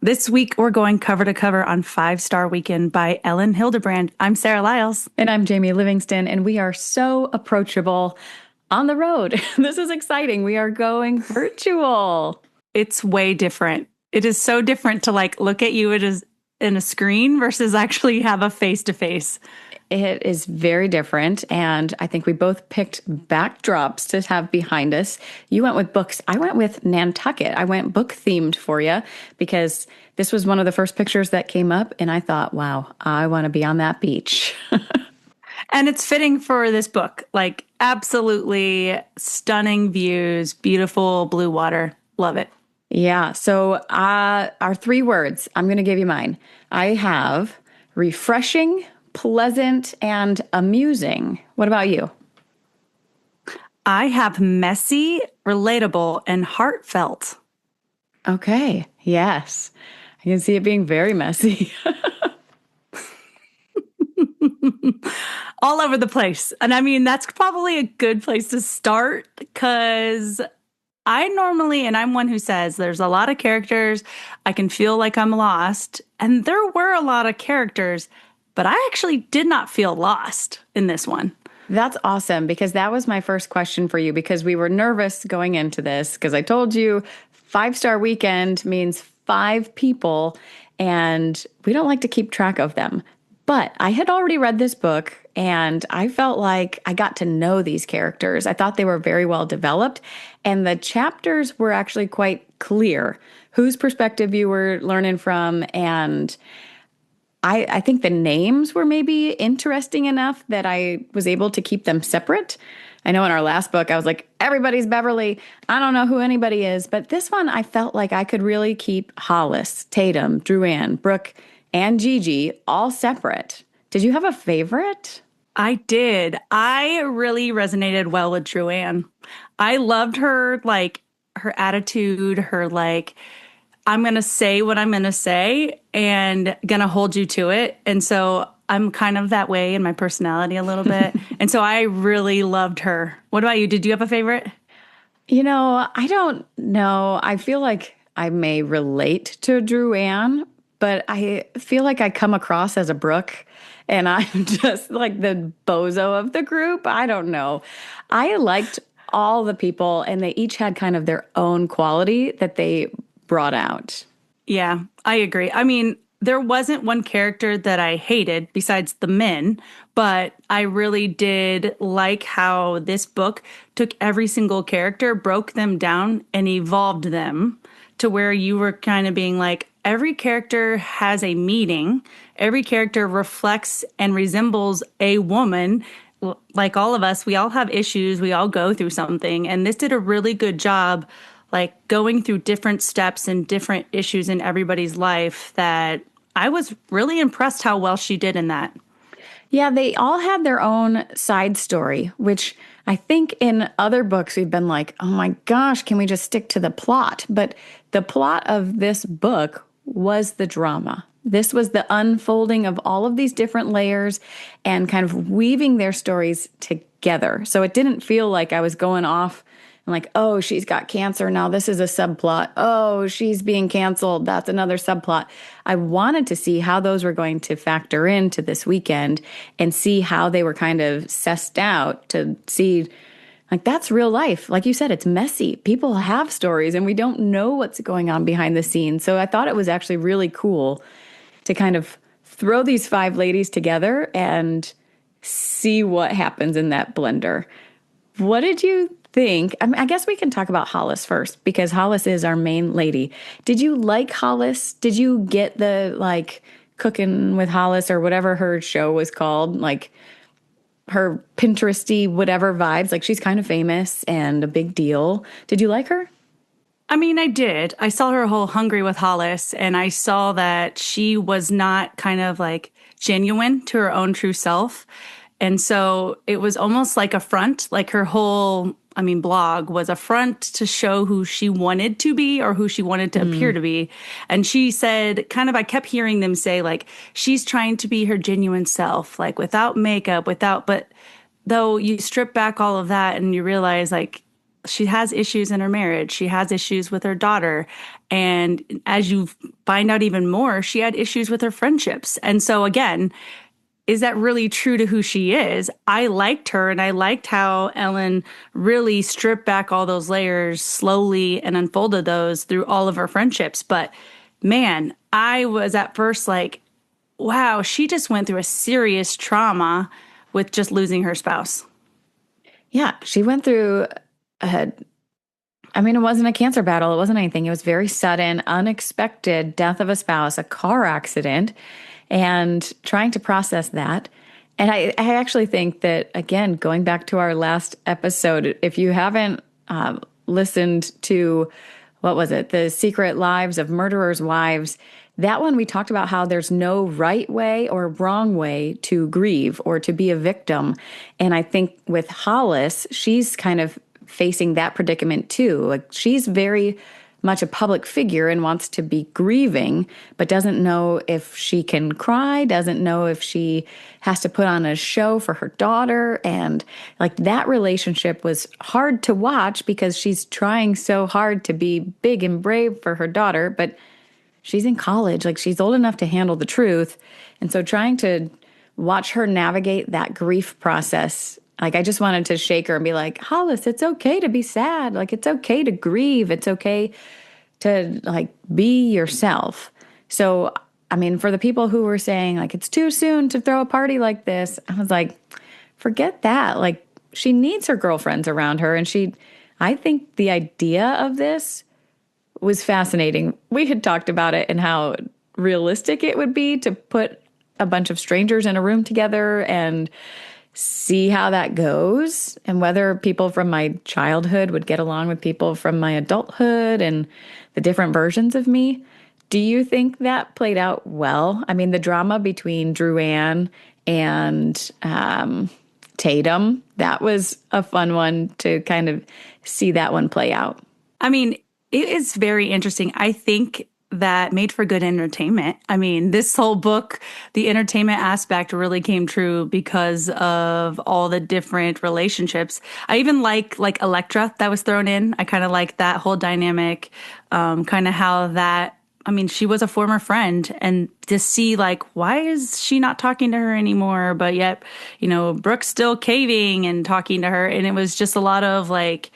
This week, we're going cover to cover on 5-Star Weekend by Elin Hilderbrand. I'm Sarah Lyles. And I'm Jamie Livingston, and we are so approachable on the road. This is exciting. We are going virtual. It's way different. It is so different to look at you as in a screen versus actually have a face-to-face. It is very different, and I think we both picked backdrops to have behind us. You went with books. I went with Nantucket. I went book-themed for you because this was one of the first pictures that came up, and I thought, wow, I want to be on that beach. And it's fitting for this book. Absolutely stunning views, beautiful blue water. Love it. Yeah, so our 3 words, I'm going to give you mine. I have refreshing, pleasant, and amusing. What about you? I have messy, relatable, and heartfelt. Okay, yes. I can see it being very messy. All over the place. And I mean, that's probably a good place to start because and I'm one who says there's a lot of characters. I can feel like I'm lost. And there were a lot of characters, but I actually did not feel lost in this one. That's awesome because that was my first question for you because we were nervous going into this because I told you 5-Star Weekend means 5 people and we don't like to keep track of them. But I had already read this book and I felt like I got to know these characters. I thought they were very well developed and the chapters were actually quite clear whose perspective you were learning from. And I think the names were maybe interesting enough that I was able to keep them separate. I know in our last book, I was like, everybody's Beverly. I don't know who anybody is. But this one, I felt like I could really keep Hollis, Tatum, Druanne, Brooke, and Gigi all separate. Did you have a favorite? I did. I really resonated well with Druanne. I loved her, her attitude, her I'm going to say what I'm going to say and going to hold you to it. And so I'm kind of that way in my personality a little bit. And so I really loved her. What about you? Did you have a favorite? I don't know. I feel like I may relate to Druanne, but I feel like I come across as a Brooke and I'm just like the bozo of the group. I don't know. I liked all the people and they each had kind of their own quality that they brought out. Yeah, I agree. I mean, there wasn't one character that I hated besides the men, but I really did like how this book took every single character, broke them down, and evolved them to where you were kind of being like, every character has a meaning. Every character reflects and resembles a woman. Like all of us, we all have issues. We all go through something. And this did a really good job going through different steps and different issues in everybody's life that I was really impressed how well she did in that. Yeah, they all had their own side story, which I think in other books we've been like, oh my gosh, can we just stick to the plot? But the plot of this book was the drama. This was the unfolding of all of these different layers and kind of weaving their stories together. So it didn't feel like I was going off and like, oh, she's got cancer. Now this is a subplot. Oh, she's being canceled. That's another subplot. I wanted to see how those were going to factor into this weekend and see how they were kind of sussed out to see, like, that's real life. Like you said, it's messy. People have stories and we don't know what's going on behind the scenes. So I thought it was actually really cool to kind of throw these 5 ladies together and see what happens in that blender. What did you think? I guess we can talk about Hollis first because Hollis is our main lady. Did you like Hollis? Did you get the Cooking with Hollis or whatever her show was called? Like her Pinteresty whatever vibes? Like she's kind of famous and a big deal. Did you like her? I mean, I did. I saw her whole Hungry with Hollis, and I saw that she was not kind of genuine to her own true self. And so it was almost like a front, like her whole, blog was a front to show who she wanted to be or who she wanted to appear to be. And she said, I kept hearing them say, she's trying to be her genuine self, without makeup, but though you strip back all of that and you realize, she has issues in her marriage. She has issues with her daughter. And as you find out even more, she had issues with her friendships. And so again, is that really true to who she is? I liked her and I liked how Ellen really stripped back all those layers slowly and unfolded those through all of her friendships. But man, I was at first like, wow, she just went through a serious trauma with just losing her spouse. Yeah, she went through a, I mean, it wasn't a cancer battle. It wasn't anything. It was very sudden, unexpected death of a spouse, a car accident, and trying to process that. And I actually think that, again, going back to our last episode, if you haven't listened to, what was it, The Secret Lives of Murderers' Wives, that one we talked about how there's no right way or wrong way to grieve or to be a victim. And I think with Hollis, she's kind of facing that predicament too. Like she's very much a public figure and wants to be grieving, but doesn't know if she can cry, doesn't know if she has to put on a show for her daughter. And like that relationship was hard to watch because she's trying so hard to be big and brave for her daughter, but she's in college, like she's old enough to handle the truth. And so trying to watch her navigate that grief process, like I just wanted to shake her and be like, Hollis, it's okay to be sad. Like it's okay to grieve. It's okay to like be yourself. So, I mean, for the people who were saying like, it's too soon to throw a party like this, I was like, forget that. Like she needs her girlfriends around her. And I think the idea of this was fascinating. We had talked about it and how realistic it would be to put a bunch of strangers in a room together and see how that goes and whether people from my childhood would get along with people from my adulthood and the different versions of me. Do you think that played out well? I mean, the drama between Druanne and Tatum, that was a fun one to kind of see that one play out. I mean, it is very interesting. I think that made for good entertainment. I mean, this whole book, the entertainment aspect really came true because of all the different relationships. I even like Electra that was thrown in. I kind of like that whole dynamic, kind of how that, I mean, she was a former friend and to see like, why is she not talking to her anymore? But yet, Brooke's still caving and talking to her. And it was just a lot of like,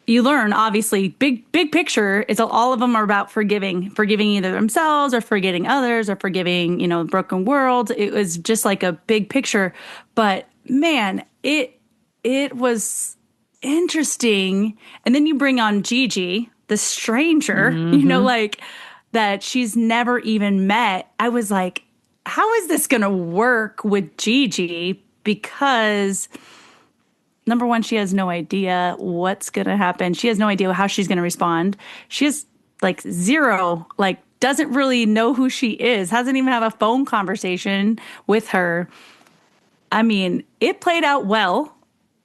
you learn, obviously, big picture is all of them are about forgiving either themselves or forgetting others or forgiving, broken worlds. It was just like a big picture. But man, it was interesting. And then you bring on Gigi, the stranger, like that she's never even met. I was like, how is this going to work with Gigi? Because number one, she has no idea what's going to happen. She has no idea how she's going to respond. She has like zero, like doesn't really know who she is, hasn't even have a phone conversation with her. I mean, it played out well,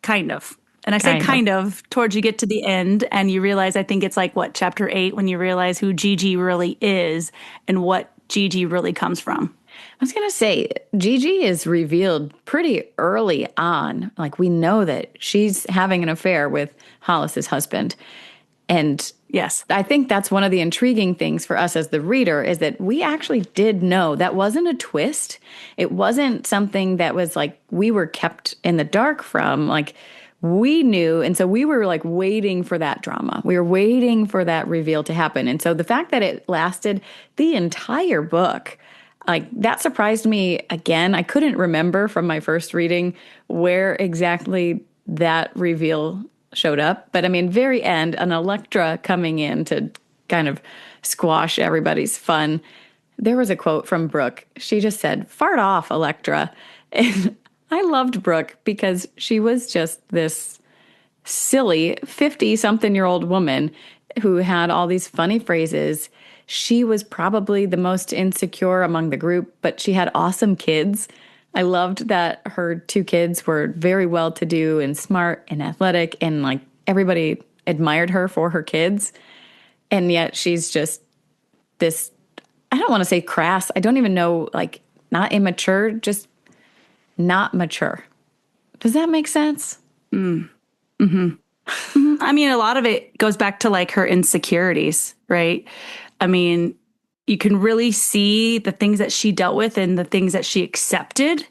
kind of. And I say kind of towards you get to the end and you realize, I think it's like chapter 8 when you realize who Gigi really is and what Gigi really comes from. I was going to say, Gigi is revealed pretty early on. Like, we know that she's having an affair with Hollis's husband. And yes, I think that's one of the intriguing things for us as the reader is that we actually did know. That wasn't a twist. It wasn't something that was like we were kept in the dark from. Like, we knew. And so we were like waiting for that drama. We were waiting for that reveal to happen. And so the fact that it lasted the entire book, like that surprised me again. I couldn't remember from my first reading where exactly that reveal showed up. But I mean, very end, an Electra coming in to kind of squash everybody's fun. There was a quote from Brooke. She just said, "Fart off, Electra." And I loved Brooke because she was just this silly 50-something-year-old woman who had all these funny phrases. She was probably the most insecure among the group, but she had awesome kids. I loved that her 2 kids were very well-to-do and smart and athletic, and like everybody admired her for her kids. And yet she's just this, I don't want to say crass. I don't even know, like not immature, just not mature. Does that make sense? Mm. Mm-hmm. Mm-hmm. I mean, a lot of it goes back to like her insecurities, right? I mean, you can really see the things that she dealt with and the things that she accepted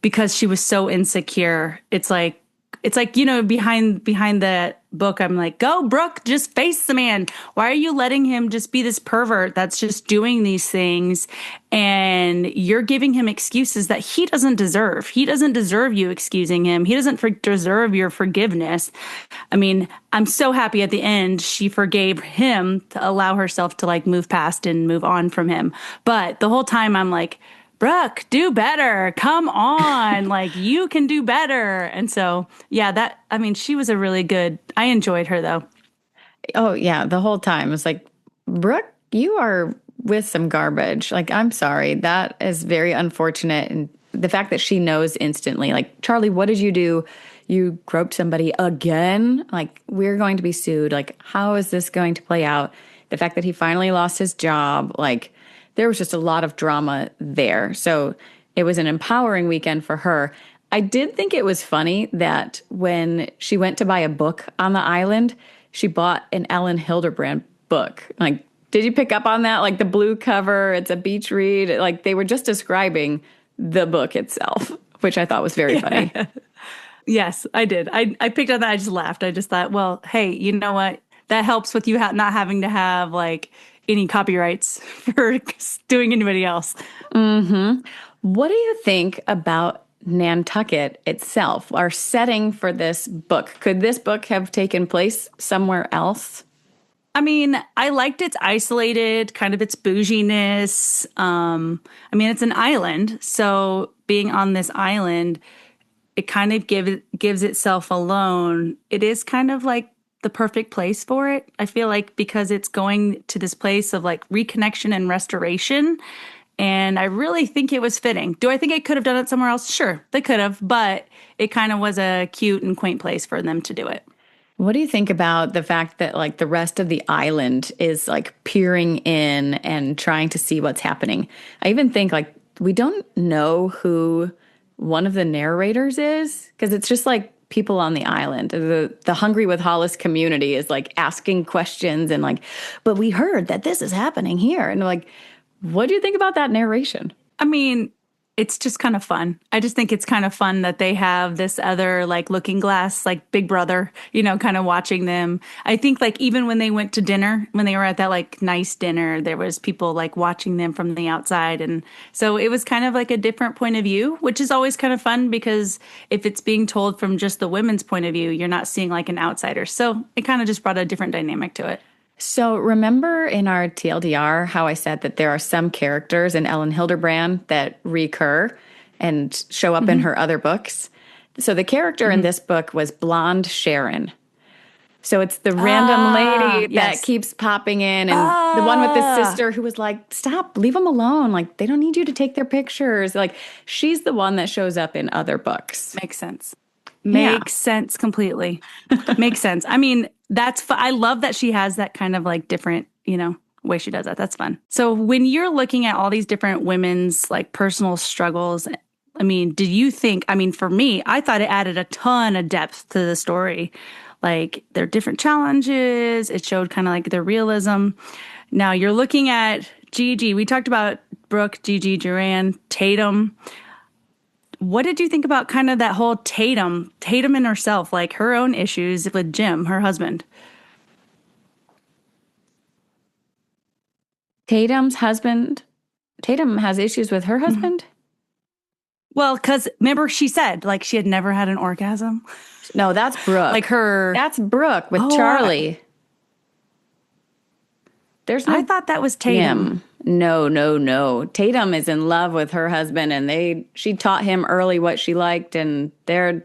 because she was so insecure. It's like, behind the book, I'm like, go, Brooke, just face the man. Why are you letting him just be this pervert that's just doing these things? And you're giving him excuses that he doesn't deserve. He doesn't deserve you excusing him. He doesn't deserve your forgiveness. I mean, I'm so happy at the end she forgave him to allow herself to like move past and move on from him. But the whole time I'm like, Brooke, do better. Come on. Like you can do better. And so, yeah, I mean, she was a really good, I enjoyed her though. Oh, yeah. The whole time it's like, Brooke, you are with some garbage. Like, I'm sorry. That is very unfortunate. And the fact that she knows instantly, like, Charlie, what did you do? You groped somebody again? Like, we're going to be sued. Like, how is this going to play out? The fact that he finally lost his job, like, there was just a lot of drama there. So it was an empowering weekend for her. I did think it was funny that when she went to buy a book on the island, she bought an Elin Hilderbrand book. Like, did you pick up on that? Like the blue cover, it's a beach read. Like they were just describing the book itself, which I thought was very funny. Yes, I did. I picked up that. I just laughed. I just thought, well, hey, you know what? That helps with you not having to have like any copyrights for doing anybody else. What do you think about Nantucket itself, our setting for this book? Could this book have taken place somewhere else? I mean, I liked its isolated, kind of its bouginess. I mean, it's an island, so being on this island, it kind of gives itself alone. It is kind of like the perfect place for it. I feel like because it's going to this place of like reconnection and restoration. And I really think it was fitting. Do I think it could have done it somewhere else? Sure, they could have, but it kind of was a cute and quaint place for them to do it. What do you think about the fact that like the rest of the island is like peering in and trying to see what's happening? I even think like we don't know who one of the narrators is because it's just like people on the island. The Hungry with Hollis community is like asking questions and like, but we heard that this is happening here. And like, what do you think about that narration? I mean, it's just kind of fun. I just think it's kind of fun that they have this other like looking glass, like big brother, kind of watching them. I think like even when they went to dinner, when they were at that like nice dinner, there was people like watching them from the outside. And so it was kind of like a different point of view, which is always kind of fun because if it's being told from just the women's point of view, you're not seeing like an outsider. So it kind of just brought a different dynamic to it. So remember in our TLDR how I said that there are some characters in Elin Hilderbrand that recur and show up in her other books? So the character in this book was Blonde Sharon. So it's the random lady that keeps popping in and the one with the sister who was like, stop, leave them alone. Like, they don't need you to take their pictures. Like, she's the one that shows up in other books. Makes sense. Makes sense completely. Makes sense. I mean, I love that she has that kind of like different, way she does that. That's fun. So when you're looking at all these different women's like personal struggles, I mean, for me, I thought it added a ton of depth to the story. Like their different challenges. It showed kind of like their realism. Now you're looking at Gigi. We talked about Brooke, Gigi, Duran, Tatum. What did you think about kind of that whole Tatum and herself, like her own issues with Jim, her husband? Tatum's husband, Tatum has issues with her husband? Well, because remember she said like she had never had an orgasm. No, that's Brooke. Like her. That's Brooke with Charlie. I thought that was Tatum. No. Tatum is in love with her husband, and she taught him early what she liked, and Tatum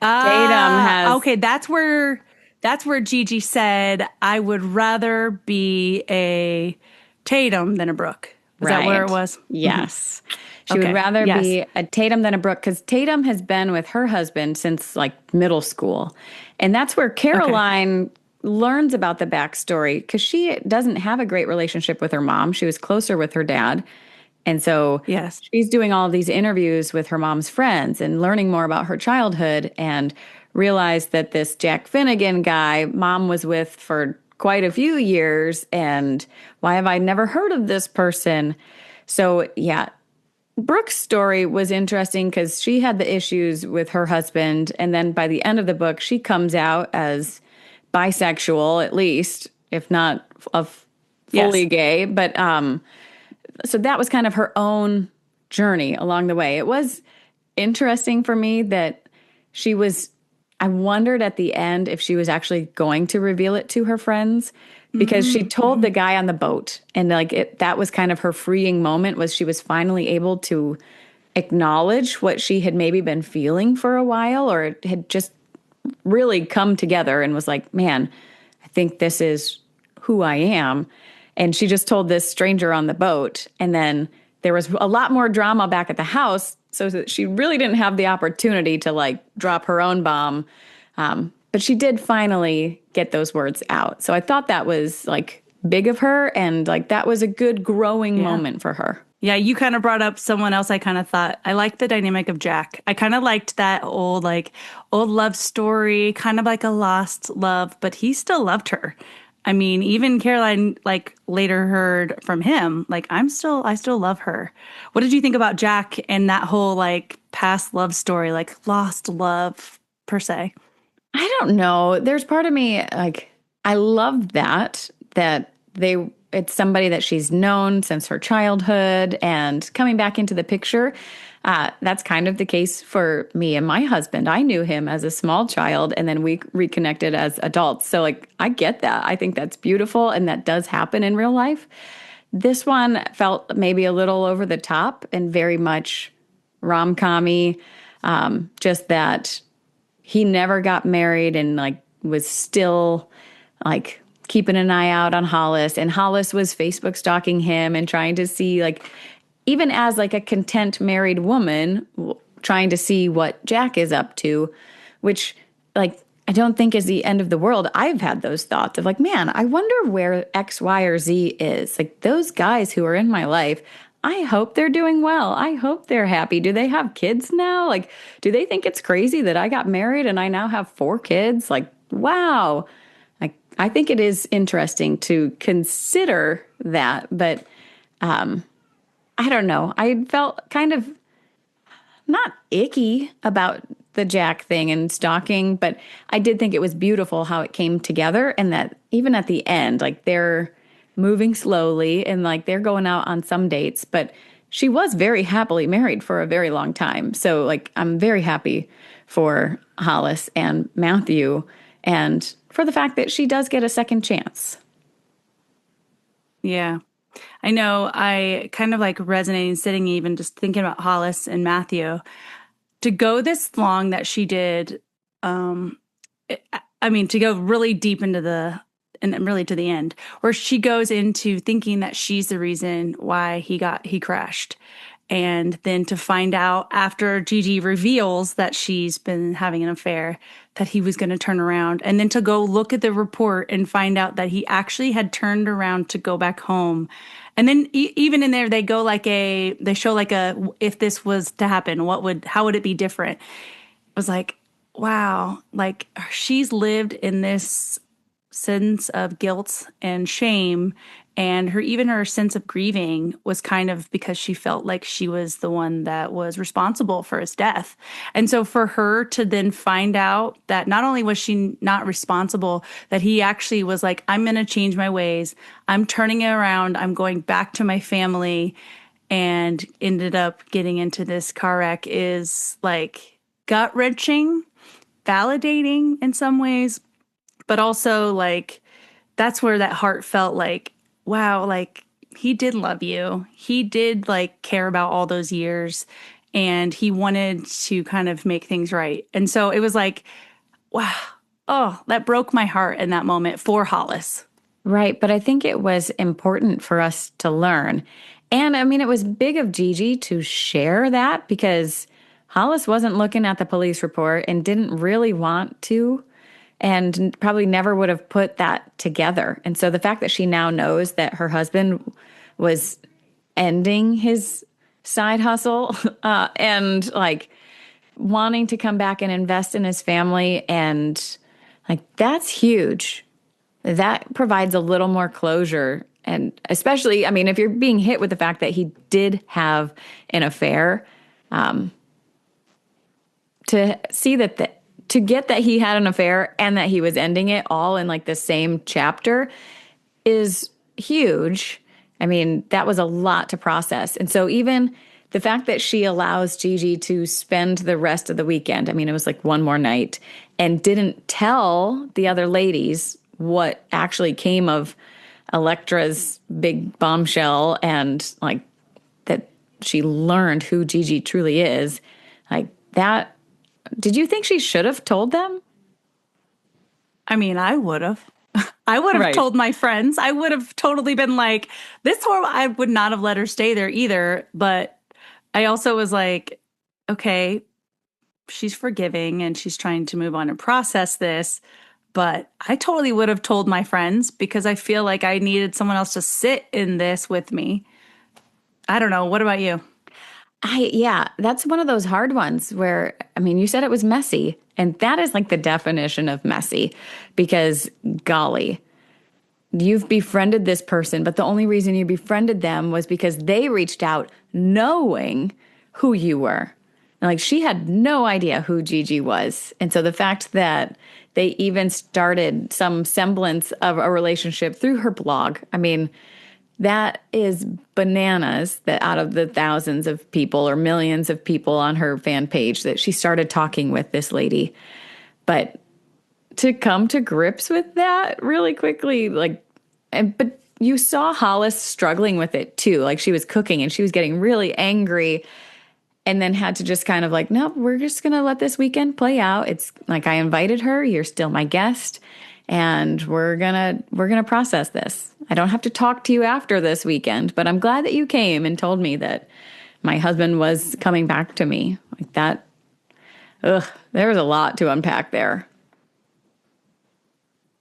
has okay. That's where Gigi said I would rather be a Tatum than a Brooke. Is that where it was? Yes. She would rather be a Tatum than a Brooke because Tatum has been with her husband since like middle school, and that's where Caroline learns about the backstory because she doesn't have a great relationship with her mom. She was closer with her dad. And so she's doing all of these interviews with her mom's friends and learning more about her childhood. And realized that this Jack Finnegan guy mom was with for quite a few years, and why have I never heard of this person? So, yeah, Brooke's story was interesting because she had the issues with her husband. And then by the end of the book, she comes out as bisexual, at least, if not of fully Yes. gay. But so that was kind of her own journey along the way. It was interesting for me that she was, I wondered at the end if she was actually going to reveal it to her friends because she told Mm-hmm. the guy on the boat, and like that was kind of her freeing moment, was she was finally able to acknowledge what she had maybe been feeling for a while, or it had just really come together and was like, man, I think this is who I am. And she just told this stranger on the boat. And then there was a lot more drama back at the house. So that she really didn't have the opportunity to like drop her own bomb. But she did finally get those words out. So I thought that was like big of her. And like that was a good growing Yeah. moment for her. Yeah, you kind of brought up someone else I kind of thought. I liked the dynamic of Jack. I kind of liked that old love story, kind of like a lost love, but he still loved her. I mean, even Caroline like later heard from him, like I still love her. What did you think about Jack and that whole like past love story, like lost love per se? I don't know. There's part of me like I love that it's somebody that she's known since her childhood and coming back into the picture. That's kind of the case for me and my husband. I knew him as a small child and then we reconnected as adults. So like I get that. I think that's beautiful and that does happen in real life. This one felt maybe a little over the top and very much rom-commy. Just that he never got married and like was still like keeping an eye out on Hollis, and Hollis was Facebook stalking him and trying to see like even as like a content married woman trying to see what Jack is up to, which like I don't think is the end of the world. I've had those thoughts of like, man, I wonder where X, Y, or Z is. Like those guys who are in my life, I hope they're doing well. I hope they're happy. Do they have kids now? Like, do they think it's crazy that I got married and I now have 4 kids? Like, wow. Like, I think it is interesting to consider that, but I don't know. I felt kind of not icky about the Jack thing and stalking, but I did think it was beautiful how it came together and that even at the end, like they're moving slowly and like they're going out on some dates, but she was very happily married for a very long time. So like I'm very happy for Hollis and Matthew and for the fact that she does get a second chance. Yeah. I know I kind of like resonating, sitting, even just thinking about Hollis and Matthew to go this long that she did. Um, I mean, to go really deep into and really to the end, where she goes into thinking that she's the reason why he crashed. And then to find out after Gigi reveals that she's been having an affair, that he was going to turn around. And then to go look at the report and find out that he actually had turned around to go back home. And then even in there, they show like if this was to happen, how would it be different? I was like, wow, like she's lived in this sense of guilt and shame, and her sense of grieving was kind of because she felt like she was the one that was responsible for his death. And so for her to then find out that not only was she not responsible, that he actually was like, I'm going to change my ways, I'm turning it around, I'm going back to my family, and ended up getting into this car wreck is like gut wrenching, validating in some ways, but also like that's where that heart felt like, wow, like he did love you. He did like care about all those years and he wanted to kind of make things right. And so it was like, wow, oh, that broke my heart in that moment for Hollis. Right. But I think it was important for us to learn. And I mean, it was big of Gigi to share that because Hollis wasn't looking at the police report and didn't really want to, and probably never would have put that together. And so the fact that she now knows that her husband was ending his side hustle and like wanting to come back and invest in his family. And like, that's huge. That provides a little more closure. And especially, I mean, if you're being hit with the fact that he did have an affair, to see to get that he had an affair and that he was ending it all in like the same chapter is huge. I mean, that was a lot to process. And so even the fact that she allows Gigi to spend the rest of the weekend, I mean, it was like one more night, and didn't tell the other ladies what actually came of Electra's big bombshell, and like that she learned who Gigi truly is, like that. Did you think she should have told them? I mean, I would have. I would have Right. told my friends. I would have totally been like, this horrible. I would not have let her stay there either. But I also was like, okay, she's forgiving and she's trying to move on and process this. But I totally would have told my friends because I feel like I needed someone else to sit in this with me. I don't know. What about you? Yeah, that's one of those hard ones where, I mean, you said it was messy, and that is like the definition of messy because, golly, you've befriended this person, but the only reason you befriended them was because they reached out knowing who you were. And like, she had no idea who Gigi was. And so the fact that they even started some semblance of a relationship through her blog, I mean, that is bananas that out of the thousands of people or millions of people on her fan page that she started talking with this lady. But to come to grips with that really quickly, like, but you saw Hollis struggling with it too. Like, she was cooking and she was getting really angry, and then had to just kind of like, nope, we're just going to let this weekend play out. It's like, I invited her, you're still my guest, and we're going to process this. I don't have to talk to you after this weekend, but I'm glad that you came and told me that my husband was coming back to me. Like that. Ugh, there was a lot to unpack there.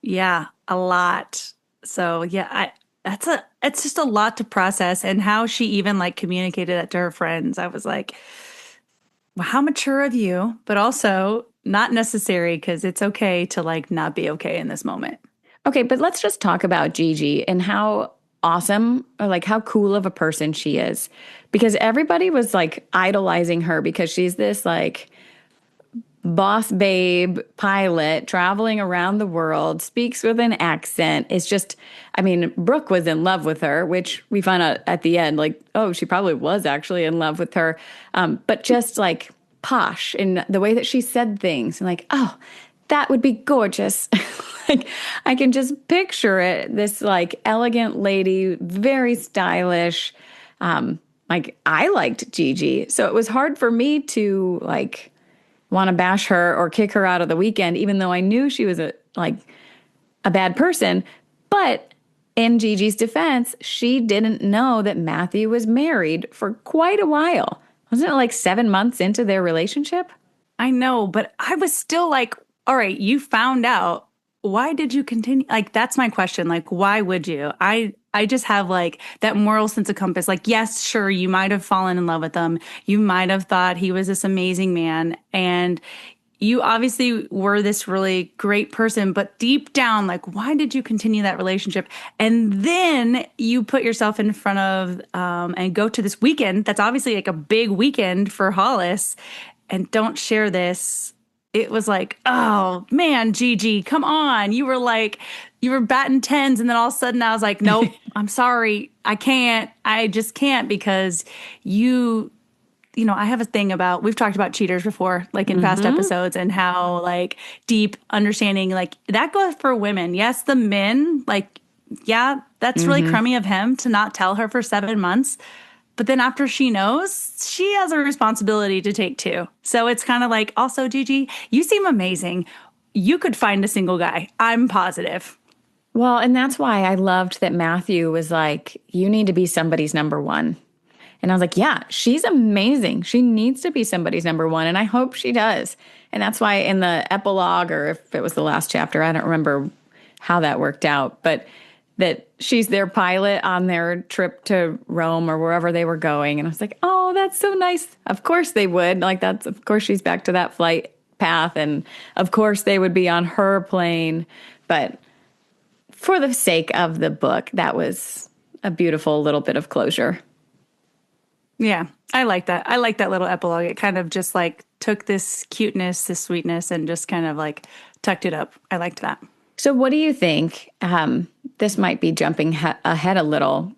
Yeah, a lot. So yeah, it's just a lot to process, and how she even like communicated that to her friends. I was like, well, how mature of you, but also not necessary because it's okay to like not be okay in this moment. Okay, but let's just talk about Gigi and how awesome or like how cool of a person she is. Because everybody was like idolizing her because she's this like boss babe pilot traveling around the world, speaks with an accent. It's just, I mean, Brooke was in love with her, which we find out at the end, like, oh, she probably was actually in love with her. But just like posh in the way that she said things, and like, oh, that would be gorgeous. Like, I can just picture it. This like elegant lady, very stylish. Like, I liked Gigi. So it was hard for me to like want to bash her or kick her out of the weekend, even though I knew she was a bad person. But in Gigi's defense, she didn't know that Matthew was married for quite a while. Wasn't it like 7 months into their relationship? I know, but I was still like, all right, you found out. Why did you continue? Like, that's my question. Like, why would you? I just have like that moral sense of compass. Like, yes, sure, you might have fallen in love with him. You might have thought he was this amazing man. And you obviously were this really great person, but deep down, like, why did you continue that relationship? And then you put yourself in front of and go to this weekend. That's obviously like a big weekend for Hollis, and don't share this. It was like, oh man, Gigi, come on. You were like, you were batting tens. And then all of a sudden I was like, nope, I'm sorry. I can't. I just can't because I have a thing about, we've talked about cheaters before, like in past episodes, and how like deep understanding, like that goes for women. Yes, the men, like, yeah, that's really crummy of him to not tell her for 7 months. But then after she knows, she has a responsibility to take too. So it's kind of like, also, Gigi, you seem amazing. You could find a single guy. I'm positive. Well, and that's why I loved that Matthew was like, you need to be somebody's number one. And I was like, yeah, she's amazing. She needs to be somebody's number one. And I hope she does. And that's why in the epilogue, or if it was the last chapter, I don't remember how that worked out. But that she's their pilot on their trip to Rome or wherever they were going. And I was like, oh, that's so nice. Of course they would. Like, of course she's back to that flight path. And of course they would be on her plane. But for the sake of the book, that was a beautiful little bit of closure. Yeah, I like that. I like that little epilogue. It kind of just like took this cuteness, this sweetness, and just kind of like tucked it up. I liked that. So, what do you think? This might be jumping ahead a little.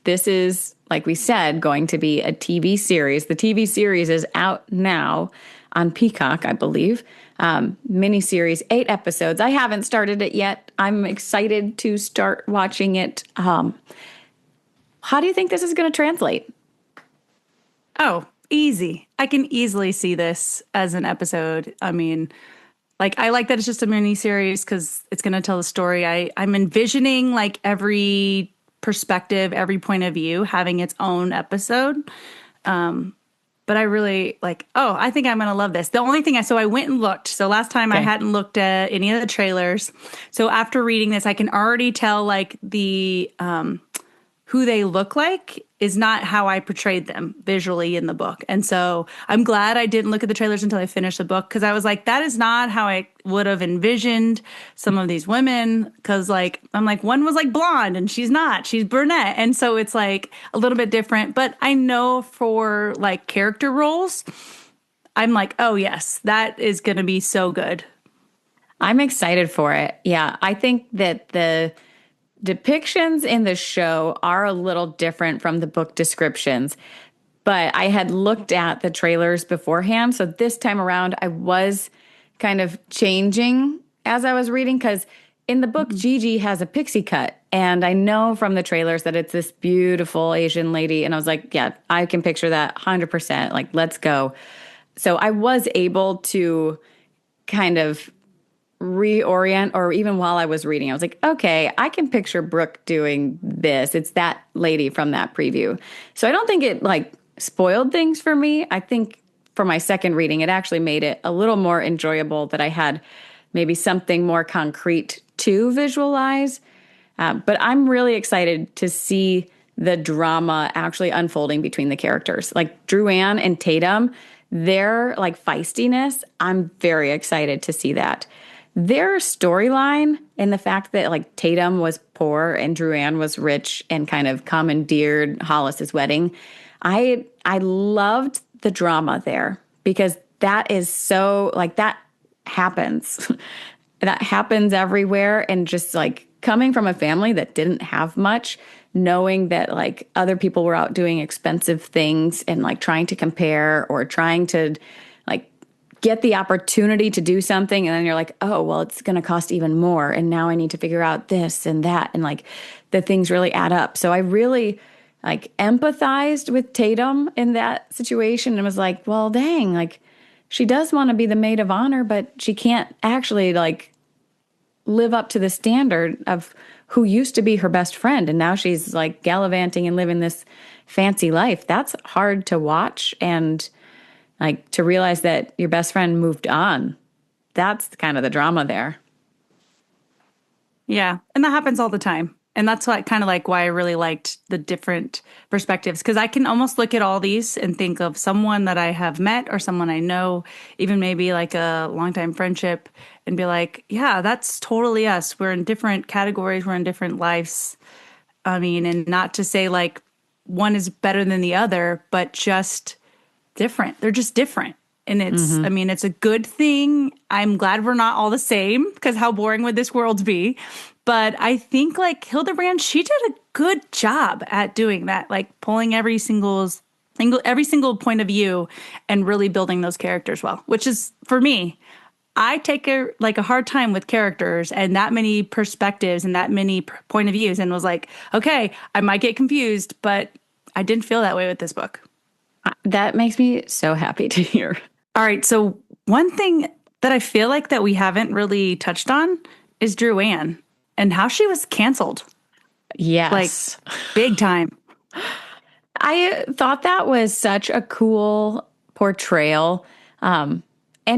This is, like we said, going to be a TV series. The TV series is out now on Peacock, I believe. Miniseries, 8 episodes. I haven't started it yet. I'm excited to start watching it. How do you think this is going to translate? Oh, easy. I can easily see this as an episode. I mean, like I like that it's just a mini series because it's going to tell the story. I'm envisioning like every perspective, every point of view having its own episode. But I really like, oh, I think I'm going to love this. The only thing so I went and looked. So last time I hadn't looked at any of the trailers. So after reading this, I can already tell like the who they look like is not how I portrayed them visually in the book. And so I'm glad I didn't look at the trailers until I finished the book because I was like, that is not how I would have envisioned some of these women. Because like, I'm like, one was like blonde and she's not, she's brunette. And so it's like a little bit different. But I know for like character roles, I'm like, oh yes, that is going to be so good. I'm excited for it. Yeah, I think that the depictions in the show are a little different from the book descriptions, but I had looked at the trailers beforehand. So this time around, I was kind of changing as I was reading because in the book, Gigi has a pixie cut. And I know from the trailers that it's this beautiful Asian lady. And I was like, yeah, I can picture that 100%. Like, let's go. So I was able to kind of reorient, or even while I was reading, I was like, okay, I can picture Brooke doing this. It's that lady from that preview. So I don't think it like spoiled things for me. I think for my second reading, it actually made it a little more enjoyable that I had maybe something more concrete to visualize. But I'm really excited to see the drama actually unfolding between the characters. Like Druanne and Tatum, their like feistiness, I'm very excited to see that. Their storyline and the fact that like Tatum was poor and Druanne was rich and kind of commandeered Hollis's wedding, I loved the drama there because that is so like that happens. That happens everywhere. And just like coming from a family that didn't have much, knowing that like other people were out doing expensive things and like trying to compare or trying to like get the opportunity to do something. And then you're like, oh, well, it's going to cost even more. And now I need to figure out this and that. And like the things really add up. So I really like empathized with Tatum in that situation and was like, well, dang, like she does want to be the maid of honor, but she can't actually like live up to the standard of who used to be her best friend. And now she's like gallivanting and living this fancy life. That's hard to watch. And like to realize that your best friend moved on. That's kind of the drama there. Yeah. And that happens all the time. And that's what kind of like why I really liked the different perspectives. Because I can almost look at all these and think of someone that I have met or someone I know, even maybe like a longtime friendship, and be like, yeah, that's totally us. We're in different categories. We're in different lives. I mean, and not to say like one is better than the other, but just different. They're just different. And it's, I mean, it's a good thing. I'm glad we're not all the same because how boring would this world be? But I think like Hildebrand, she did a good job at doing that, like pulling every single point of view and really building those characters well, which is for me, I take a hard time with characters and that many perspectives and that many point of views and was like, okay, I might get confused, but I didn't feel that way with this book. That makes me so happy to hear. All right. So one thing that I feel like that we haven't really touched on is Druanne and how she was canceled. Yes. Like big time. I thought that was such a cool portrayal and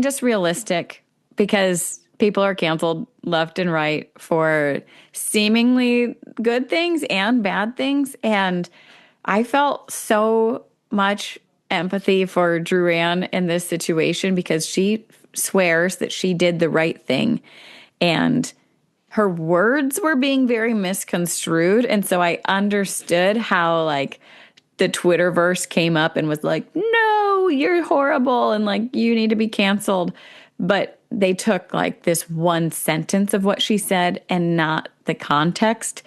just realistic because people are canceled left and right for seemingly good things and bad things. And I felt so much empathy for Druanne in this situation because she swears that she did the right thing. And her words were being very misconstrued. And so I understood how, like, the Twitterverse came up and was like, no, you're horrible and like you need to be canceled. But they took like this one sentence of what she said and not the context.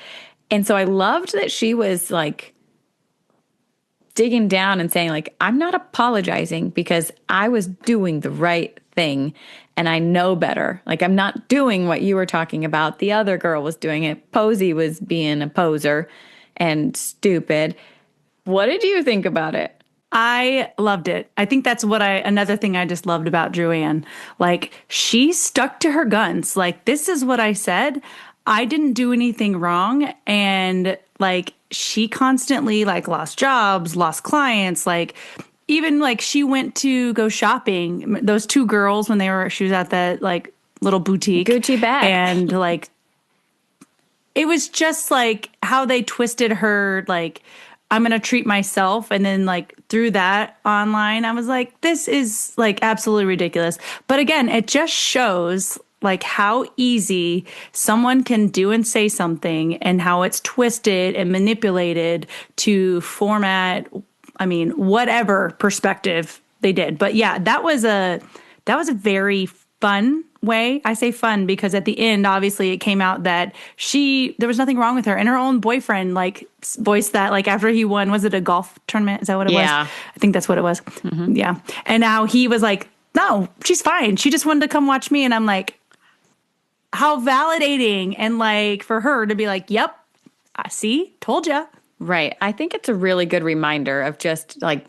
And so I loved that she was like digging down and saying, like, I'm not apologizing because I was doing the right thing and I know better. Like, I'm not doing what you were talking about. The other girl was doing it. Posey was being a poser and stupid. What did you think about it? I loved it. I think that's another thing I just loved about Druanne. Like, she stuck to her guns. Like, this is what I said. I didn't do anything wrong. And like, she constantly like lost jobs, lost clients. Like, even like she went to go shopping. Those two girls, when she was at that like little boutique. Gucci bag. And like, it was just like how they twisted her, like, I'm going to treat myself. And then like through that online, I was like, this is like absolutely ridiculous. But again, it just shows like how easy someone can do and say something and how it's twisted and manipulated to format, I mean, whatever perspective they did. But yeah, that was a very fun way. I say fun because at the end, obviously, it came out that there was nothing wrong with her, and her own boyfriend like voiced that, like, after he won, was it a golf tournament? Is that what it was? I think that's what it was. Mm-hmm. Yeah. And now he was like, no, she's fine. She just wanted to come watch me. And I'm like, how validating. And like for her to be like, yep, I see, told ya. Right. I think it's a really good reminder of just like,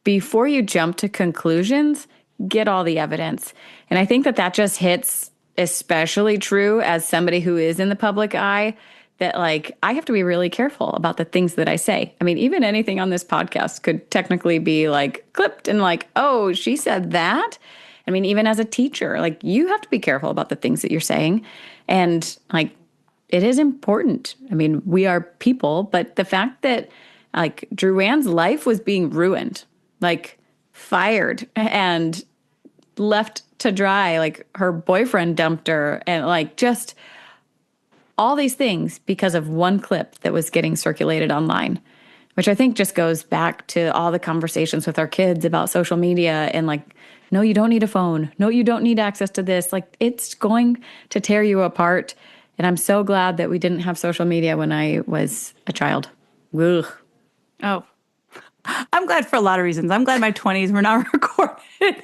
before you jump to conclusions, get all the evidence. And I think that just hits especially true as somebody who is in the public eye, that like, I have to be really careful about the things that I say. I mean, even anything on this podcast could technically be like clipped and like, oh, she said that. I mean, even as a teacher, like, you have to be careful about the things that you're saying. And like, it is important. I mean, we are people, but the fact that like Druanne's life was being ruined, like fired and left to dry, like her boyfriend dumped her, and like just all these things because of one clip that was getting circulated online, which I think just goes back to all the conversations with our kids about social media and like, no, you don't need a phone. No, you don't need access to this. Like, it's going to tear you apart. And I'm so glad that we didn't have social media when I was a child. Ugh. Oh, I'm glad for a lot of reasons. I'm glad my 20s were not recorded.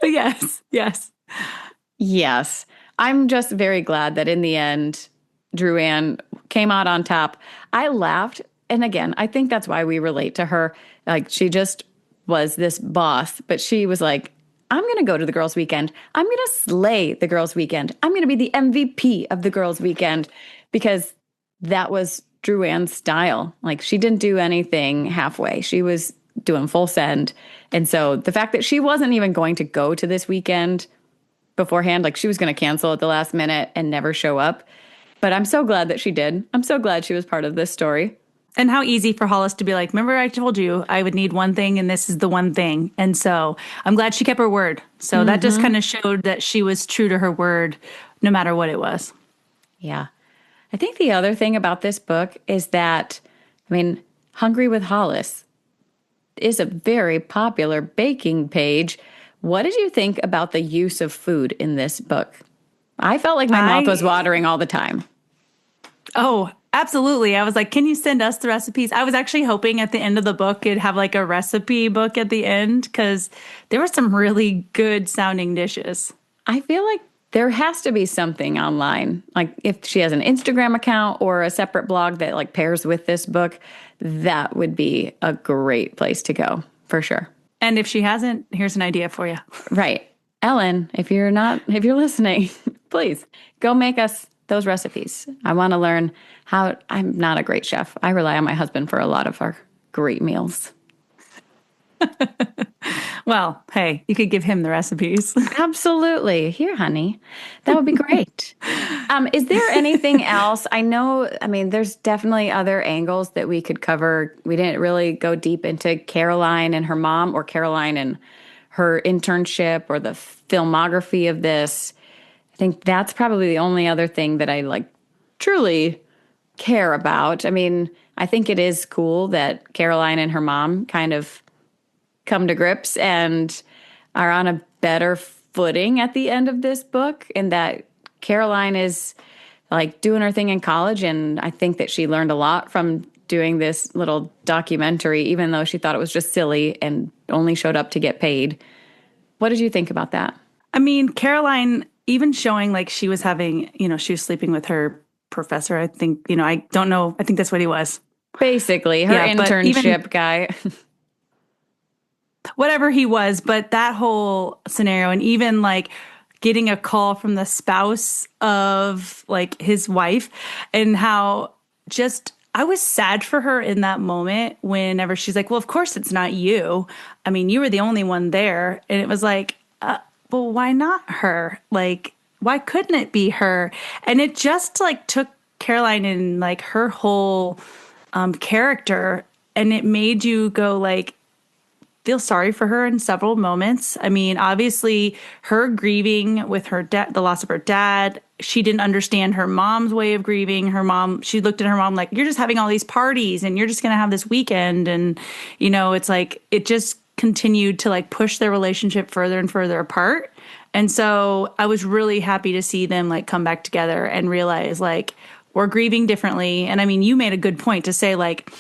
But yes. Yes. I'm just very glad that in the end, Druanne came out on top. I laughed. And again, I think that's why we relate to her. Like, she just was this boss, but she was like, I'm going to go to the girls' weekend. I'm going to slay the girls' weekend. I'm going to be the MVP of the girls' weekend, because that was Druanne's style. Like, she didn't do anything halfway. She was doing full send. And so the fact that she wasn't even going to go to this weekend beforehand, like, she was going to cancel at the last minute and never show up. But I'm so glad that she did. I'm so glad she was part of this story. And how easy for Hollis to be like, remember I told you I would need one thing and this is the one thing. And so I'm glad she kept her word. So that just kind of showed that she was true to her word no matter what it was. Yeah. I think the other thing about this book is that, I mean, Hungry with Hollis is a very popular baking page. What did you think about the use of food in this book? I felt like my mouth was watering all the time. Oh, absolutely. I was like, can you send us the recipes? I was actually hoping at the end of the book it'd have like a recipe book at the end, because there were some really good sounding dishes. I feel like there has to be something online. Like, if she has an Instagram account or a separate blog that like pairs with this book, that would be a great place to go for sure. And if she hasn't, here's an idea for you. Right. Ellen, if you're listening, please go make us those recipes. I want to learn how. I'm not a great chef. I rely on my husband for a lot of our great meals. Well, hey, you could give him the recipes. Absolutely. Here, honey. That would be great. Is there anything else? I know, I mean, there's definitely other angles that we could cover. We didn't really go deep into Caroline and her mom or Caroline and her internship or the filmography of this. I think that's probably the only other thing that I like truly care about. I mean, I think it is cool that Caroline and her mom kind of come to grips and are on a better footing at the end of this book, and that Caroline is like doing her thing in college. And I think that she learned a lot from doing this little documentary, even though she thought it was just silly and only showed up to get paid. What did you think about that? I mean, Caroline, even showing like she was having, she was sleeping with her professor. I think, I don't know. I think that's what he was. Basically, her Yeah, but even internship guy. whatever he was, but that whole scenario, and even like getting a call from the spouse of like his wife, and how just I was sad for her in that moment whenever she's like, well, of course it's not you. I mean, you were the only one there. And it was like, well, why not her? Like, why couldn't it be her? And it just like took Caroline and like her whole character, and it made you go like, feel sorry for her in several moments. I mean, obviously, her grieving with her the loss of her dad, she didn't understand her mom's way of grieving. Her mom, she looked at her mom like, you're just having all these parties and you're just going to have this weekend. And, it's like, it just continued to like push their relationship further and further apart. And so I was really happy to see them like come back together and realize like, we're grieving differently. And I mean, you made a good point to say like,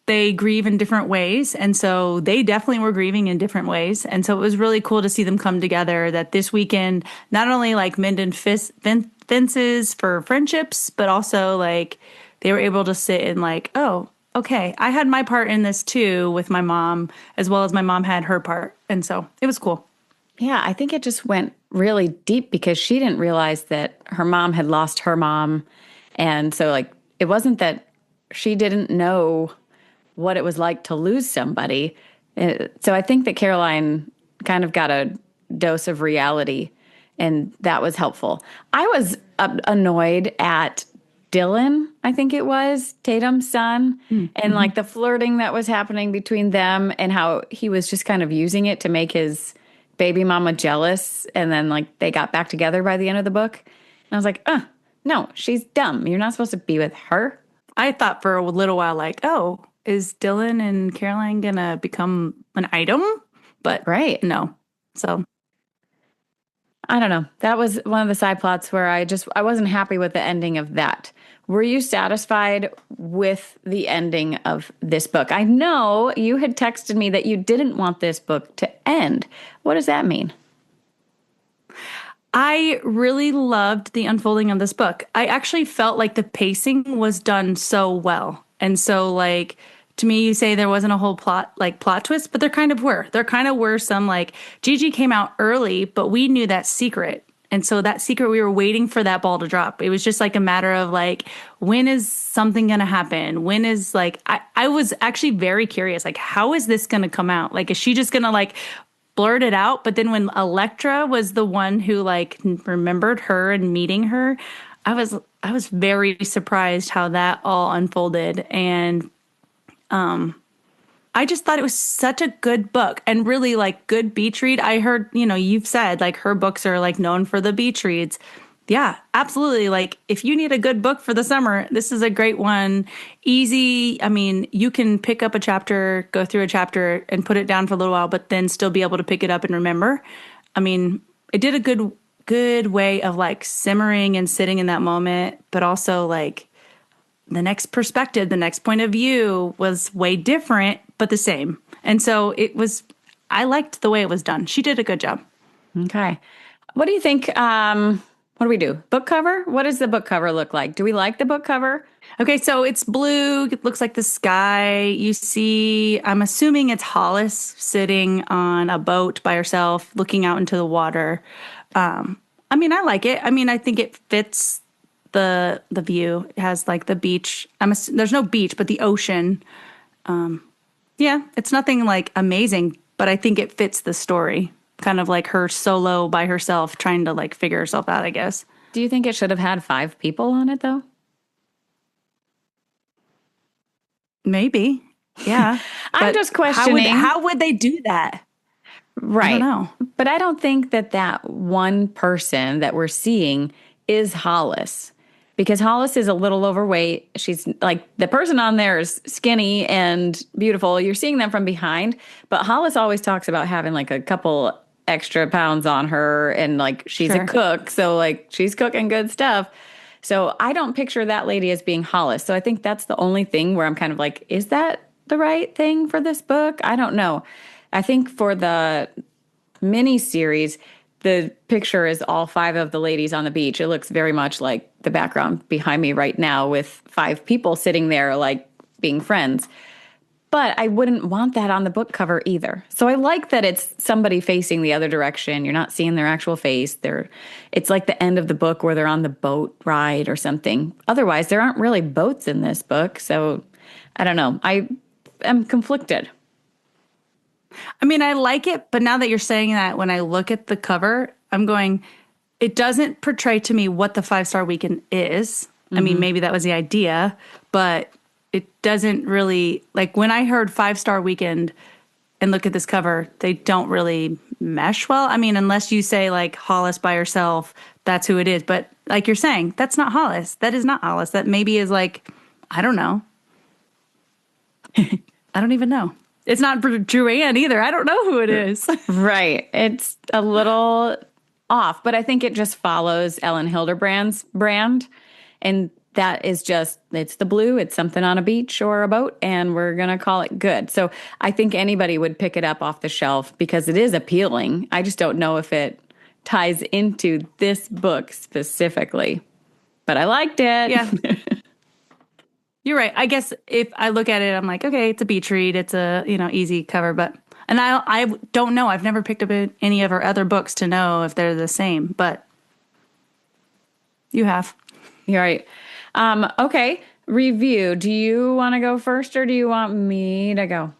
they grieve in different ways. And so they definitely were grieving in different ways. And so it was really cool to see them come together, that this weekend, not only like mended fences for friendships, but also like they were able to sit and like, oh, okay, I had my part in this too with my mom, as well as my mom had her part. And so it was cool. Yeah, I think it just went really deep because she didn't realize that her mom had lost her mom. And so, like, it wasn't that she didn't know what it was like to lose somebody. So I think that Caroline kind of got a dose of reality, and that was helpful. I was annoyed at Dylan, I think it was, Tatum's son, and like the flirting that was happening between them and how he was just kind of using it to make his baby mama jealous. And then like they got back together by the end of the book. And I was like, no, she's dumb. You're not supposed to be with her. I thought for a little while, like, oh, is Dylan and Caroline gonna become an item? But Right. no. So I don't know. That was one of the side plots where I wasn't happy with the ending of that. Were you satisfied with the ending of this book? I know you had texted me that you didn't want this book to end. What does that mean? I really loved the unfolding of this book. I actually felt like the pacing was done so well. And so like to me, you say there wasn't a whole plot twist, but there kind of were. There kind of were some like Gigi came out early, but we knew that secret. And so that secret, we were waiting for that ball to drop. It was just like a matter of like, when is something going to happen? When is like, I was actually very curious, like, how is this going to come out? Like, is she just going to like blurt it out? But then when Electra was the one who like remembered her and meeting her, I was very surprised how that all unfolded. And I just thought it was such a good book, and really like good beach read. I heard, you've said like her books are like known for the beach reads. Yeah, absolutely. Like if you need a good book for the summer, this is a great one. Easy. I mean, you can pick up a chapter, go through a chapter and put it down for a little while, but then still be able to pick it up and remember. I mean, it did a good way of like simmering and sitting in that moment, but also like the next perspective, the next point of view was way different, but the same. And so I liked the way it was done. She did a good job. Okay. What do you think? What do we do? Book cover? What does the book cover look like? Do we like the book cover? Okay, so it's blue. It looks like the sky. You see, I'm assuming it's Hollis sitting on a boat by herself, looking out into the water. I mean, I like it. I mean, I think it fits the view. It has like the beach. There's no beach, but the ocean. Yeah, it's nothing like amazing. but I think it fits the story. Kind of like her solo by herself trying to like figure herself out, I guess. Do you think it should have had 5 people on it though? Maybe. Yeah. I'm But just questioning. how would they do that? I don't Right. know. But I don't think that that one person that we're seeing is Hollis because Hollis is a little overweight. She's like the person on there is skinny and beautiful. You're seeing them from behind, but Hollis always talks about having like a couple extra pounds on her and like she's a Sure. cook. So like she's cooking good stuff. So I don't picture that lady as being Hollis. So I think that's the only thing where I'm kind of like, is that the right thing for this book? I don't know. I think for the mini series, the picture is all 5 of the ladies on the beach. It looks very much like the background behind me right now with 5 people sitting there, like being friends. But I wouldn't want that on the book cover either. So I like that it's somebody facing the other direction. You're not seeing their actual face. It's like the end of the book where they're on the boat ride or something. Otherwise, there aren't really boats in this book. So I don't know. I am conflicted. I mean, I like it, but now that you're saying that, when I look at the cover, I'm going, it doesn't portray to me what the 5-star weekend is. I mean, maybe that was the idea, but it doesn't really, like when I heard 5-star weekend and look at this cover, they don't really mesh well. I mean, unless you say like Hollis by herself, that's who it is. But like you're saying, that's not Hollis. That is not Hollis. That maybe is like, I don't know. I don't even know. It's not Joanne either. I don't know who it is. Right. It's a little off, but I think it just follows Elin Hilderbrand's brand. And that is just, it's the blue, it's something on a beach or a boat, and we're going to call it good. So I think anybody would pick it up off the shelf because it is appealing. I just don't know if it ties into this book specifically, but I liked it. Yeah. You're right. I guess if I look at it, I'm like, okay, it's a beach read. It's a, easy cover, but, and I don't know. I've never picked up any of her other books to know if they're the same, but you have. You're right. Okay. Review. Do you want to go first or do you want me to go?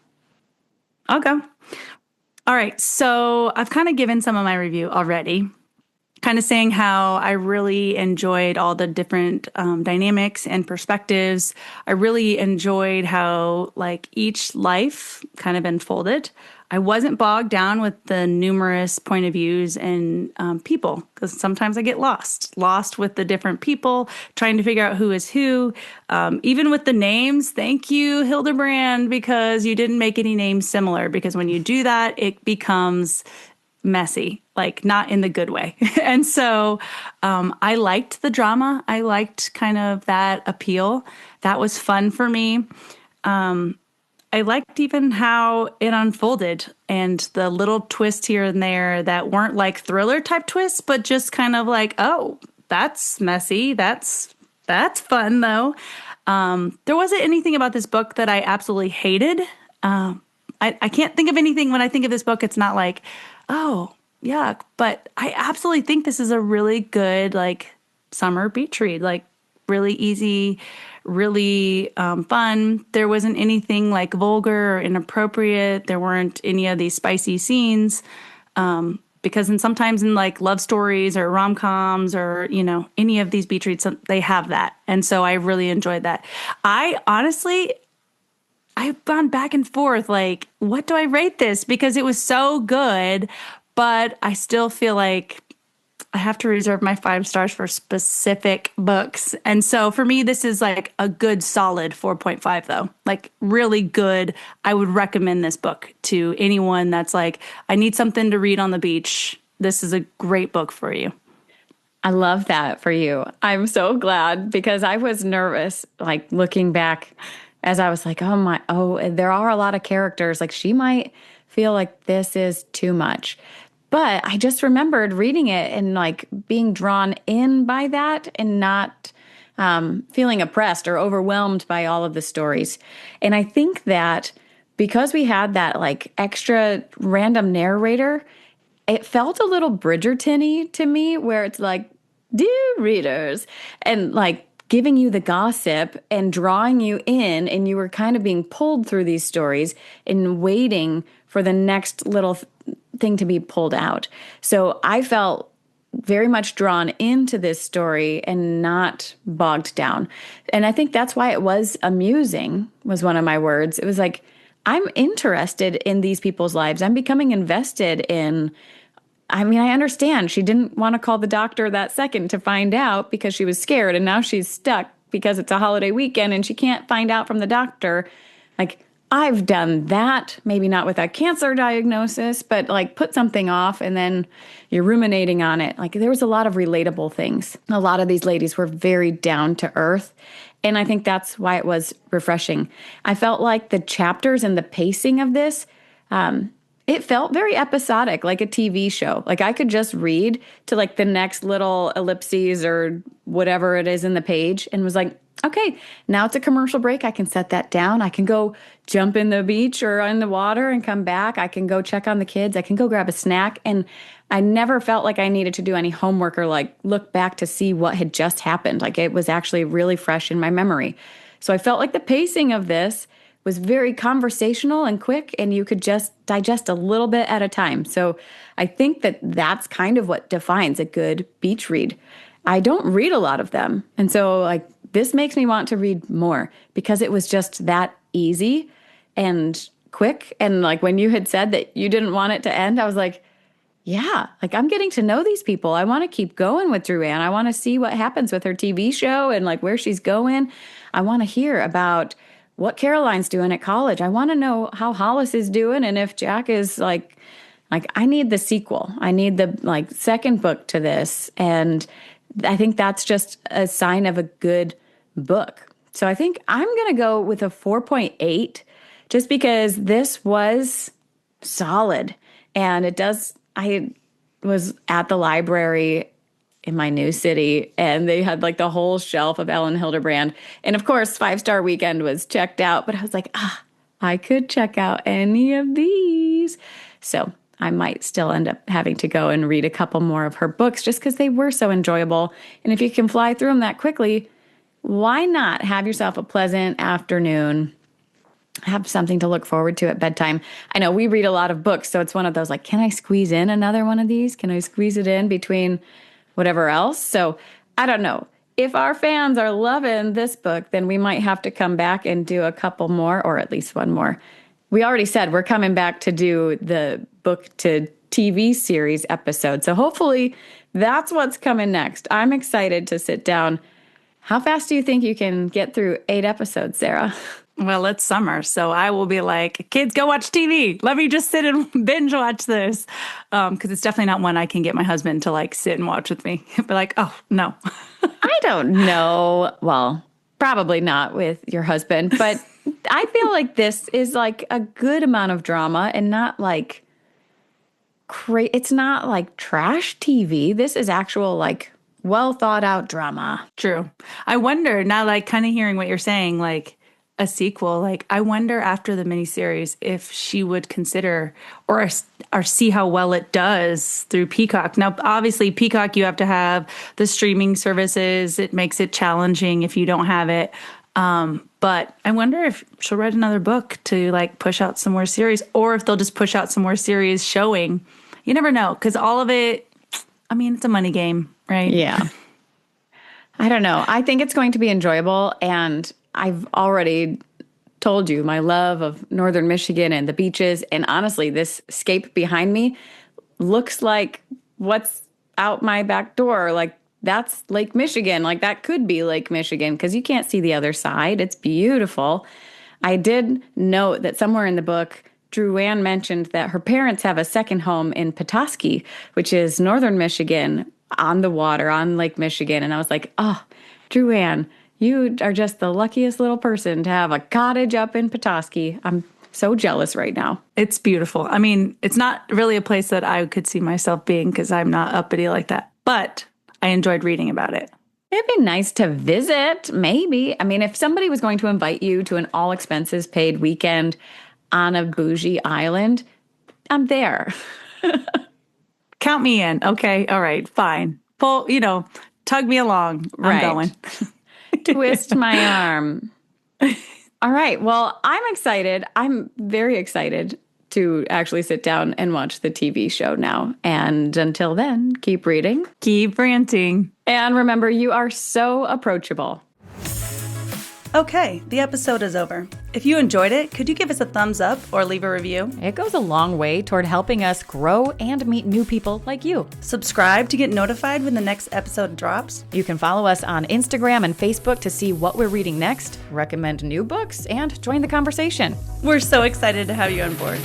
I'll go. All right. So I've kind of given some of my review already, kind of saying how I really enjoyed all the different dynamics and perspectives. I really enjoyed how like each life kind of unfolded. I wasn't bogged down with the numerous point of views and people, because sometimes I get lost with the different people, trying to figure out who is who. Even with the names, thank you, Hildebrand, because you didn't make any names similar, because when you do that, it becomes messy, like not in the good way. And so I liked the drama. I liked kind of that appeal. That was fun for me. I liked even how it unfolded and the little twists here and there that weren't like thriller type twists, but just kind of like, oh, that's messy. That's fun though. There wasn't anything about this book that I absolutely hated. I can't think of anything when I think of this book. It's not like, oh, yuck. But I absolutely think this is a really good, like, summer beach read. Like, really easy, really fun. There wasn't anything, like, vulgar or inappropriate. There weren't any of these spicy scenes. Because sometimes in, like, love stories or rom-coms or, any of these beach reads, they have that. And so I really enjoyed that. I've gone back and forth, like, what do I rate this? Because it was so good, but I still feel like I have to reserve my 5 stars for specific books. And so for me, this is like a good solid 4.5 though. Like really good. I would recommend this book to anyone that's like, I need something to read on the beach. This is a great book for you. I love that for you. I'm so glad because I was nervous, like looking back as I was like, there are a lot of characters. Like she might feel like this is too much. But I just remembered reading it and like being drawn in by that and not feeling oppressed or overwhelmed by all of the stories. And I think that because we had that like extra random narrator, it felt a little Bridgerton-y to me where it's like, dear readers, and like giving you the gossip and drawing you in, and you were kind of being pulled through these stories and waiting for the next little thing to be pulled out. So I felt very much drawn into this story and not bogged down. And I think that's why it was amusing, was one of my words. It was like, I'm interested in these people's lives. I'm becoming invested in. I mean, I understand she didn't want to call the doctor that second to find out because she was scared, and now she's stuck because it's a holiday weekend and she can't find out from the doctor. Like, I've done that, maybe not with a cancer diagnosis, but like put something off and then you're ruminating on it. Like, there was a lot of relatable things. A lot of these ladies were very down to earth. And I think that's why it was refreshing. I felt like the chapters and the pacing of this, it felt very episodic, like a TV show. Like, I could just read to like the next little ellipses or whatever it is in the page and was like, okay, now it's a commercial break. I can set that down. I can go jump in the beach or in the water and come back. I can go check on the kids. I can go grab a snack. And I never felt like I needed to do any homework or like look back to see what had just happened. Like, it was actually really fresh in my memory. So I felt like the pacing of this was very conversational and quick, and you could just digest a little bit at a time. So I think that that's kind of what defines a good beach read. I don't read a lot of them. And so like, this makes me want to read more because it was just that easy and quick. And like, when you had said that you didn't want it to end, I was like, yeah, like, I'm getting to know these people. I want to keep going with Drew Ann. I want to see what happens with her TV show and like where she's going. I want to hear about what Caroline's doing at college. I want to know how Hollis is doing and if Jack is like I need the sequel. I need the like second book to this. And I think that's just a sign of a good book. So I think I'm going to go with a 4.8 just because this was solid. And I was at the library in my new city and they had like the whole shelf of Elin Hilderbrand. And of course, 5-Star Weekend was checked out, but I was like, I could check out any of these. So I might still end up having to go and read a couple more of her books just because they were so enjoyable. And if you can fly through them that quickly, why not have yourself a pleasant afternoon? Have something to look forward to at bedtime. I know we read a lot of books, so it's one of those like, can I squeeze in another one of these? Can I squeeze it in between whatever else? So I don't know. If our fans are loving this book, then we might have to come back and do a couple more, or at least one more. We already said we're coming back to do the book to TV series episode. So hopefully that's what's coming next. I'm excited to sit down. How fast do you think you can get through 8 episodes, Sarah? Well, it's summer, so I will be like, kids, go watch TV. Let me just sit and binge watch this. Because it's definitely not one I can get my husband to like sit and watch with me. But like, oh, no. I don't know. Well, probably not with your husband, but I feel like this is like a good amount of drama and not like it's not like trash TV. This is actual like well thought out drama. True. I wonder now, like kind of hearing what you're saying, like a sequel, like I wonder after the miniseries if she would consider or see how well it does through Peacock. Now, obviously, Peacock, you have to have the streaming services. It makes it challenging if you don't have it. But I wonder if she'll write another book to like push out some more series, or if they'll just push out some more series showing. You never know, because all of it, I mean, it's a money game, right? Yeah. I don't know. I think it's going to be enjoyable, and I've already told you my love of Northern Michigan and the beaches, and honestly, this scape behind me looks like what's out my back door. Like, that's Lake Michigan. Like, that could be Lake Michigan because you can't see the other side. It's beautiful. I did note that somewhere in the book, Drew Ann mentioned that her parents have a second home in Petoskey, which is Northern Michigan, on the water, on Lake Michigan. And I was like, oh, Drew Ann, you are just the luckiest little person to have a cottage up in Petoskey. I'm so jealous right now. It's beautiful. I mean, it's not really a place that I could see myself being because I'm not uppity like that. But I enjoyed reading about it. It'd be nice to visit, maybe. I mean, if somebody was going to invite you to an all expenses paid weekend on a bougie island, I'm there. Count me in. Okay. All right. Fine. Tug me along. I'm going. Twist my arm. All right. Well, I'm excited. I'm very excited to actually sit down and watch the TV show now. And until then, keep reading. Keep ranting. And remember, you are so approachable. Okay, the episode is over. If you enjoyed it, could you give us a thumbs up or leave a review? It goes a long way toward helping us grow and meet new people like you. Subscribe to get notified when the next episode drops. You can follow us on Instagram and Facebook to see what we're reading next, recommend new books, and join the conversation. We're so excited to have you on board.